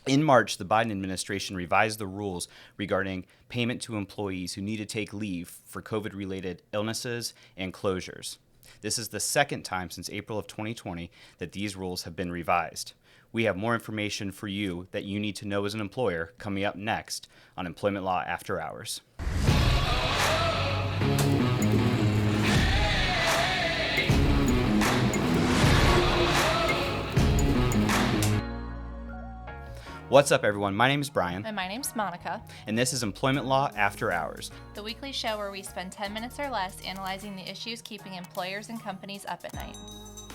In March, the Biden administration revised the rules regarding payment to employees who need to take leave for COVID-related illnesses and closures. This is the second time since April of 2020 that these rules have been revised. We have more information for you that you need to know as an employer coming up next on Employment Law After Hours. What's up, everyone? My name is Brian. And my name's Monica. And this is Employment Law After Hours, the weekly show where we spend 10 minutes or less analyzing the issues keeping employers and companies up at night.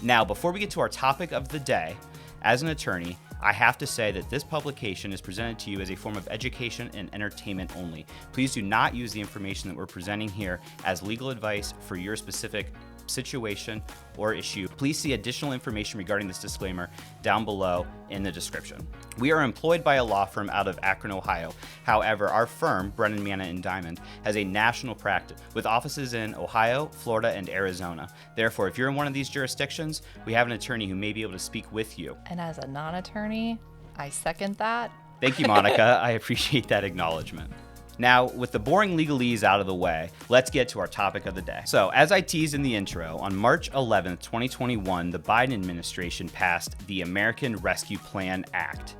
Now, before we get to our topic of the day, as an attorney, I have to say that this publication is presented to you as a form of education and entertainment only. Please do not use the information that we're presenting here as legal advice for your specific situation or issue. Please see additional information regarding this disclaimer down below in the description. We are employed by a law firm out of Akron, Ohio. However, our firm, Brennan, Manna & Diamond, has a national practice with offices in Ohio, Florida, and Arizona. Therefore, if you're in one of these jurisdictions, we have an attorney who may be able to speak with you. And as a non-attorney, I second that. Thank you, Monica. I appreciate that acknowledgement. Now, with the boring legalese out of the way, let's get to our topic of the day. So, as I teased in the intro, on March 11th, 2021, the Biden administration passed the American Rescue Plan Act.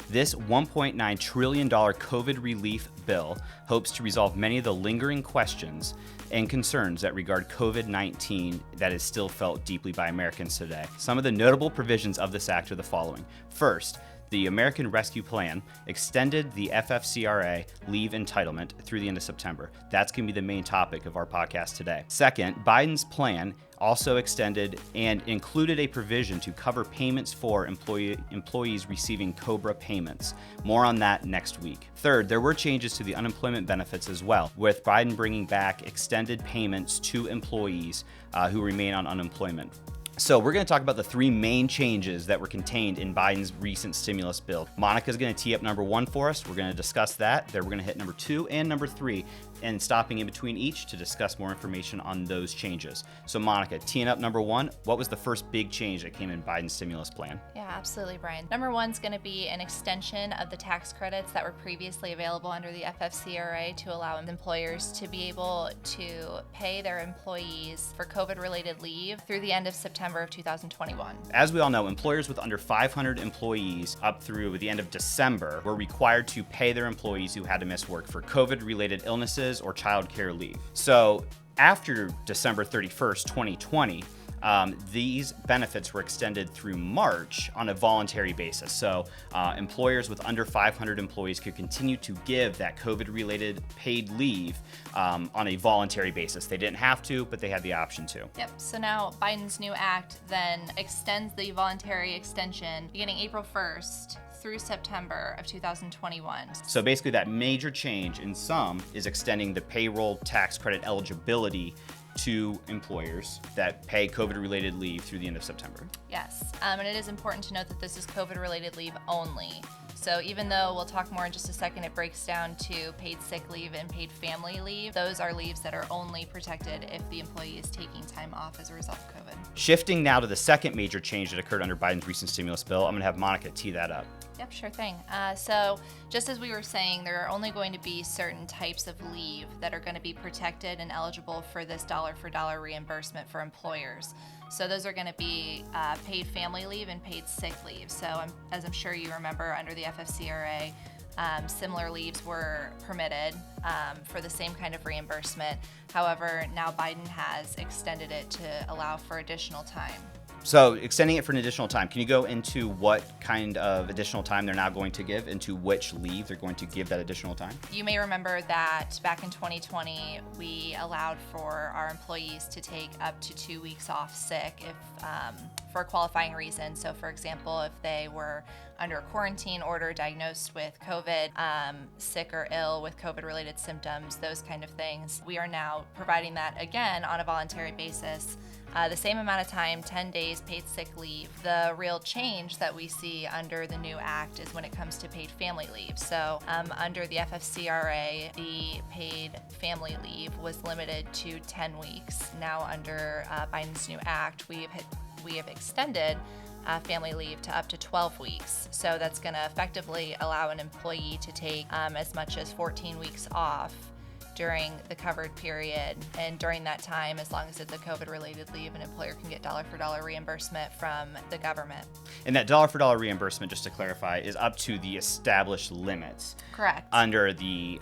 This $1.9 trillion COVID relief bill hopes to resolve many of the lingering questions and concerns that regard COVID-19 that is still felt deeply by Americans today. Some of the notable provisions of this act are the following. First, the American Rescue Plan extended the FFCRA leave entitlement through the end of September. That's going to be the main topic of our podcast today. Second, Biden's plan also extended and included a provision to cover payments for employees receiving COBRA payments. More on that next week. Third, there were changes to the unemployment benefits as well, with Biden bringing back extended payments to employees who remain on unemployment. So we're going to talk about the three main changes that were contained in Biden's recent stimulus bill. Monica's going to tee up number one for us. We're going to discuss that. Then we're going to hit number two and number three, and stopping in between each to discuss more information on those changes. So Monica, teeing up number one, what was the first big change that came in Biden's stimulus plan? Yeah, absolutely, Brian. Number one's going to be an extension of the tax credits that were previously available under the FFCRA to allow employers to be able to pay their employees for COVID-related leave through the end of September of 2021. As we all know, employers with under 500 employees up through the end of December were required to pay their employees who had to miss work for COVID-related illnesses or childcare leave. So after December 31st, 2020, these benefits were extended through March on a voluntary basis. So employers with under 500 employees could continue to give that COVID-related paid leave on a voluntary basis. They didn't have to, but they had the option to. Yep. So now Biden's new act then extends the voluntary extension beginning April 1st through September of 2021. So basically that major change in sum is extending the payroll tax credit eligibility to employers that pay COVID-related leave through the end of September. Yes, and it is important to note that this is COVID-related leave only. So even though we'll talk more in just a second, it breaks down to paid sick leave and paid family leave. Those are leaves that are only protected if the employee is taking time off as a result of COVID. Shifting now to the second major change that occurred under Biden's recent stimulus bill, I'm going to have Monica tee that up. Yep, sure thing. So just as we were saying, there are only going to be certain types of leave that are going to be protected and eligible for this dollar-for-dollar reimbursement for employers. So those are going to be paid family leave and paid sick leave. So as I'm sure you remember, under the FFCRA, similar leaves were permitted for the same kind of reimbursement. However, now Biden has extended it to allow for additional time. So extending it for an additional time, can you go into what kind of additional time they're now going to give, into which leave they're going to give that additional time? You may remember that back in 2020, we allowed for our employees to take up to 2 weeks off sick if for a qualifying reason. So for example, if they were under a quarantine order, diagnosed with COVID, sick or ill with COVID-related symptoms, those kind of things. We are now providing that again on a voluntary basis. The same amount of time, 10 days paid sick leave. The real change that we see under the new act is when it comes to paid family leave. So under the FFCRA, the paid family leave was limited to 10 weeks. Now under Biden's new act, we have extended family leave to up to 12 weeks. So that's going to effectively allow an employee to take as much as 14 weeks off during the covered period. And during that time, as long as it's a COVID-related leave, an employer can get dollar for dollar reimbursement from the government. And that dollar for dollar reimbursement, just to clarify, is up to the established limits. Correct. Under the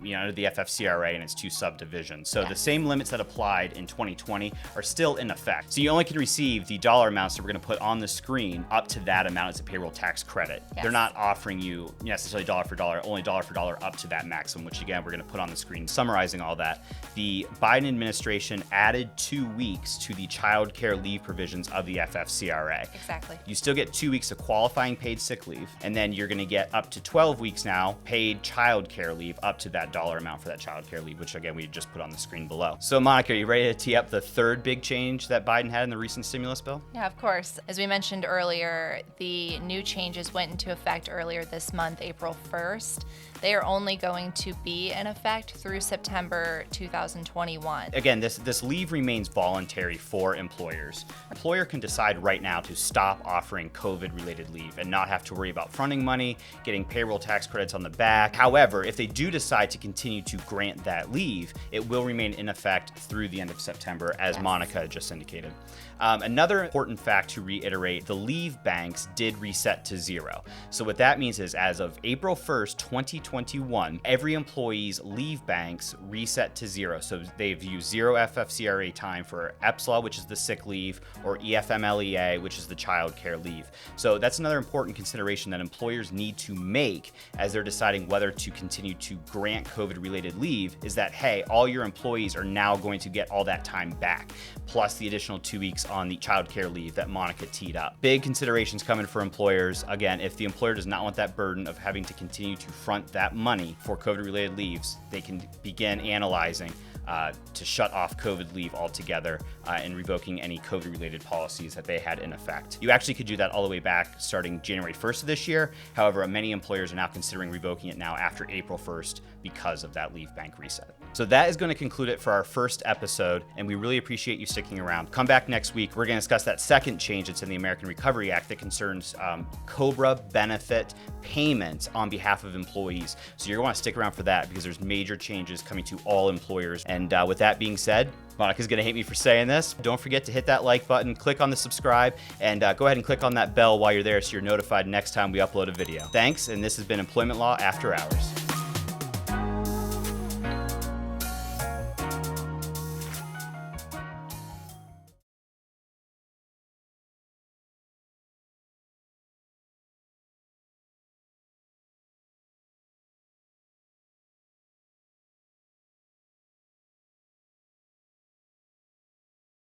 under the FFCRA and its 2 subdivisions. So the same limits that applied in 2020 are still in effect. So you only can receive the dollar amounts that we're going to put on the screen up to that amount as a payroll tax credit. Yes. They're not offering you necessarily dollar for dollar, only dollar for dollar up to that maximum, which again, we're going to put on the screen. Summarizing all that, the Biden administration added 2 weeks to the child care leave provisions of the FFCRA. Exactly. You still get 2 weeks of qualifying paid sick leave, and then you're going to get up to 12 weeks now paid child care leave up to that dollar amount for that child care leave, which again, we just put on the screen below. So Monica, are you ready to tee up the third big change that Biden had in the recent stimulus bill? Yeah, of course. As we mentioned earlier, the new changes went into effect earlier this month, April 1st. They are only going to be in effect through September 2021. Again, this leave remains voluntary for employers. Employer can decide right now to stop offering COVID-related leave and not have to worry about fronting money, getting payroll tax credits on the back. However, if they do decide to continue to grant that leave, it will remain in effect through the end of September, as Monica just indicated. Another important fact to reiterate, the leave banks did reset to 0. So what that means is as of April 1st, 2021, every employee's leave banks reset to 0. So they've used 0 FFCRA time for EPSLA, which is the sick leave, or EFMLEA, which is the child care leave. So that's another important consideration that employers need to make as they're deciding whether to continue to grant COVID-related leave, is that, hey, all your employees are now going to get all that time back, plus the additional 2 weeks on the child care leave that Monica teed up. Big considerations coming for employers. Again, if the employer does not want that burden of having to continue to front that money for COVID-related leaves, they can begin analyzing to shut off COVID leave altogether and revoking any COVID-related policies that they had in effect. You actually could do that all the way back starting January 1st of this year. However, many employers are now considering revoking it now after April 1st because of that leave bank reset. So that is going to conclude it for our first episode, and we really appreciate you sticking around. Come back next week. We're going to discuss that second change that's in the American Recovery Act that concerns COBRA benefit payments on behalf of employees. So you're going to want to stick around for that because there's major changes coming to all employers. And with that being said, Monica's going to hate me for saying this. Don't forget to hit that like button, click on the subscribe, and go ahead and click on that bell while you're there so you're notified next time we upload a video. Thanks, and this has been Employment Law After Hours.